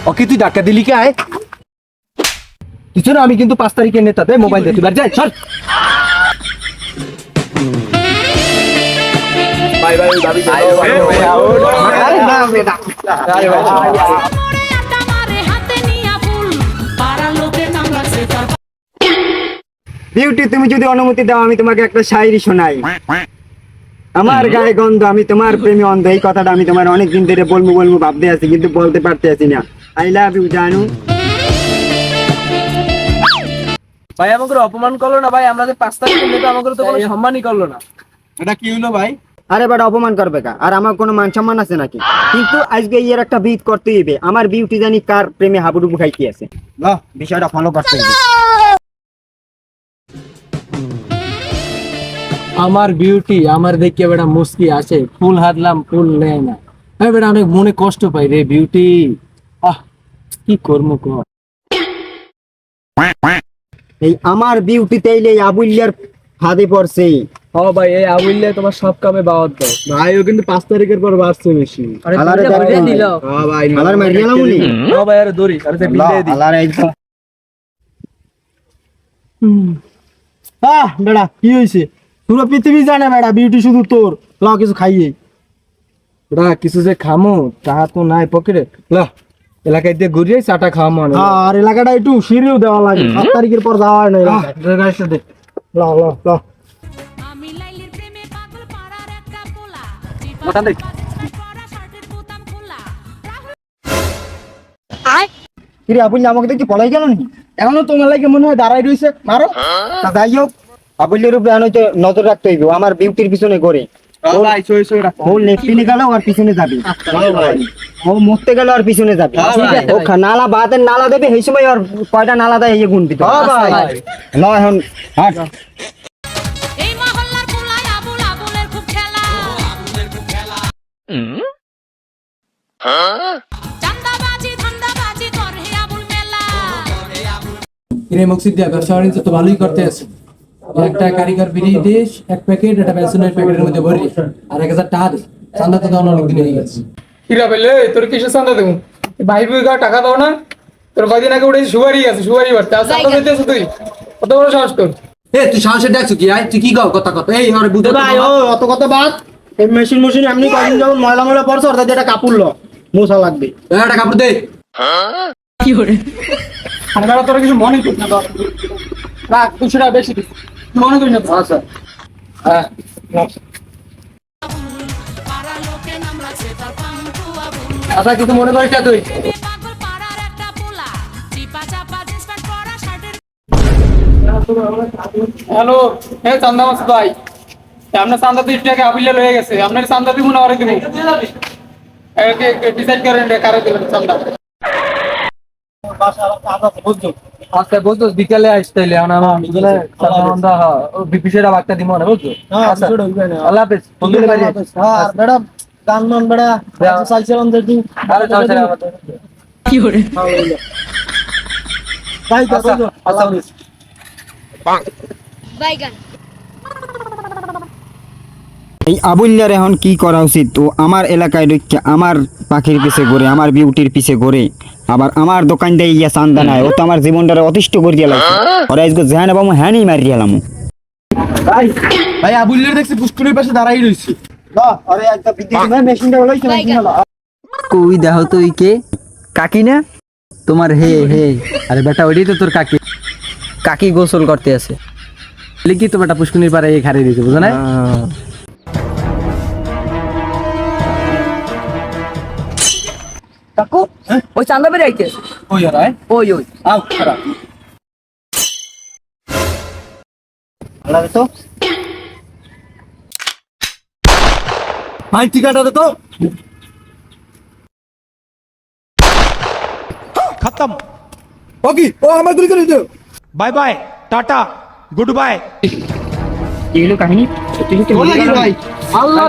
ওকে তুই ধাক্কা দিলি কে? আয় কিছু না, আমি কিন্তু 5 তারিখের নেতা, দে মোবাইল দে, তুই বাড়ি যাই চল। বাই বাই ভাবি, বিউটি তুমি যদি অনুমতি দাও আমি তোমাকে একটা শায়রি শোনাই। আমার গায়ে গন্ধ, আমি তোমার প্রেমে অন্ধ, এই কথাটা আমি তোমার অনেকদিন ধরে বলবো বলবো ভাবতে আছি, কিন্তু বলতে পারতে আছি না। আই লাভ ইউ জানু। ভাই আমাকে অপমান করলো না ভাই, আমরা যে 5 তারিখের নেতা, আমাকে তো কোনো সম্মানই করলো না। এটা কি হলো ভাই? আরে বেটা অপমান করবে কা? আর আমার কোনো মান সম্মান আছে নাকি? কিন্তু আজকে এর একটা বিট করতে হবে, আমার বিউটি জানি কার প্রেমে হাবুডুবু খাইতে আছে, বিষয়টা ফলো করতে হবে। আমার বিউটি আমার দেখে বেটা মুস্কি আসে, ফুল হাতলাম ফুল নেয় না। হ্যাঁ বেটা অনেক মনে কষ্ট পাই রে বিউটি। কি করবো কর? এই আমার বিউটি তাইলে আবুলিয়ার ফাঁদে পড়ছে। ও ভাই এই আবুল্লে তোমার সব কামে বাওয়াত দাও ভাই, ও কিন্তু 5 তারিখের পর বাসছে বেশি। আলারে ধরে দিল। হ্যাঁ ভাই আলার মারি গেলাম উনি। ও ভাই আরে দড়ি, আরে তে বিলে দি আলার একদম। বেটা কি হইছে? পুরো পৃথিবী জানে বেটা বিউটি শুধু তোর। ল কিছু খাইয়ে বেটা, কিছু যে খামো তাহা তো নাই পকেটে। ল এলাকায় দিয়ে ঘুরিয়ে চাটা খাওয়া মনে। আর এলাকাটা একটু সিঁড়িও দেওয়া লাগে, 7 তারিখের পর যাওয়া হয় না। ল ল ল আমি লাইলির প্রেমে পাগল পাড়ার একটা পোলা, ওটা দেখ। পরা শার্টের বোতাম খোলা। কিরে আবুল্লা আমাকে দেখি পলাই গেল নি? এখনো তোমার লাগে মনে হয় দাঁড়াই রইছে, মারো। তা যাই হোক, আবুল্লের উপরে আনো নজর রাখতে হইব, আমার বিউটির পিছনে করে। ভাই সই সই রাখ। ও লেফটিনে গেল আর পিছনে যাবে, ও মরতে গেল আর পিছনে যাবে। ও নালা বাদের নালা দেবে, সেই সময় আর কয়টা নালা দেয় এই গুণ দিতে। ন এখন হাট। এই মহল্লার পোলায় আবুল আবুলের খুব খেলা, চান্দাবাজি ধান্দাবাজি করে আবুল মেলা। কিরে মকসিদ দিয়া, ব্যবসা বাণিজ্য তো ভালোই করতে আছে। একটা কারিগর বিড়ি দিস, 1 প্যাকেট, একটা বেসনের প্যাকেটের মধ্যে ভরি, আর 1000 টাকা দিস। চান্দা তো দেওয়া অনেকদিন হয়ে গেছে। কিরা পেলে তোর কিসের চান্দা দেবো? ভাই বুই টাকা দাও না? তোর কয়দিন আগে উঠে সুগারি আছে, সুগারি বাড়তে আর চান্দা দিতেছ তুই? কত বড় সাহস তোর? তুই সাহসে দেখছো কি? তুই কি কও কথা কথা? এই আরে বুঝতে ভাই ও অত কত বাদ, এই মেশিন এমনি কদিন যখন ময়লা ময়লা পড়ছে, অর্থাৎ এটা কাপড় লো মোছা লাগবে। একটা কাপড় দে। আমরা তোর কিছু মনে করিস না, রাখ 200 টাকা বেশি দিস, মনে করিস না। আচ্ছা হ্যাঁ পাড়ার লোকে নাম রাখছে তার পান্টু আবুল। আচ্ছা কিছু মনে করিস না তুই? পাগল পাড়ার একটা পোলা, চিপা চাপা জিন্স প্যান্ট পরা শার্টের। হ্যালো, হ্যাঁ চান্দা মাস ভাই, আপনার চান্দা 30 টাকা আবিলে লয়ে গেছে, আপনার চান্দা দিব না আরে দিব? ডিসাইড করেন কারে দিবেন চান্দা। আচ্ছা বুঝছো, বিকালে আসতেলে আমার বিকালে চান্দা ও বিপিসেরা বাগটা দিমো না, বুঝছো? আচ্ছা আল্লাহ হাফেজ। বন্ধু বাড়ি। হ্যাঁ বেটা গান মান বেটা চালছিলাম যে তুই। আরে চাও চাও কি করে তাই তো আচ্ছা আল্লাহ হাফেজ। বাইগান এই আবুল্লার এখন কি করা উচিত? তো আমার এলাকায় ঢুকে আমার পাখির পিছে ঘুরে, আমার বিউটির পিছে ঘুরে, আবার আমার দোকান দিয়ে ইয়া চান্দা নাই। ও তো আমার জীবনটারে অতিষ্ঠ করে দিয়ে লাগছে। ওরা আজকে যেহান বাবু হ্যানই মারি গেলাম। ভাই ভাই আবুল্লের দেখছি পুষ্করের পাশে দাঁড়াই রইছে। আরে একটা বিদ্যুৎ মেশিনটা হলাইছে, মেশিন হলো। কই দেখো তো কে কাকি না তোমার? হে হে, আরে বেটা ওইটাই তো তোর কাকি। কাকি গোসল করতে আছে লিখি তো বেটা, পুষ্কুনির পাড়ে এই খারে দিয়েছে, বুঝো না? কাকু ওই চান্দা বেড়ে আইতে ওই আর ওই ওই আও খারাপ আল্লাহ তো ভাই টিকাটা দে তো। खत्म। ওকে ও আমার গুলি করে দিও। Bye bye tata goodbye. এগুলো কাহিনী ভাই আল্লাহ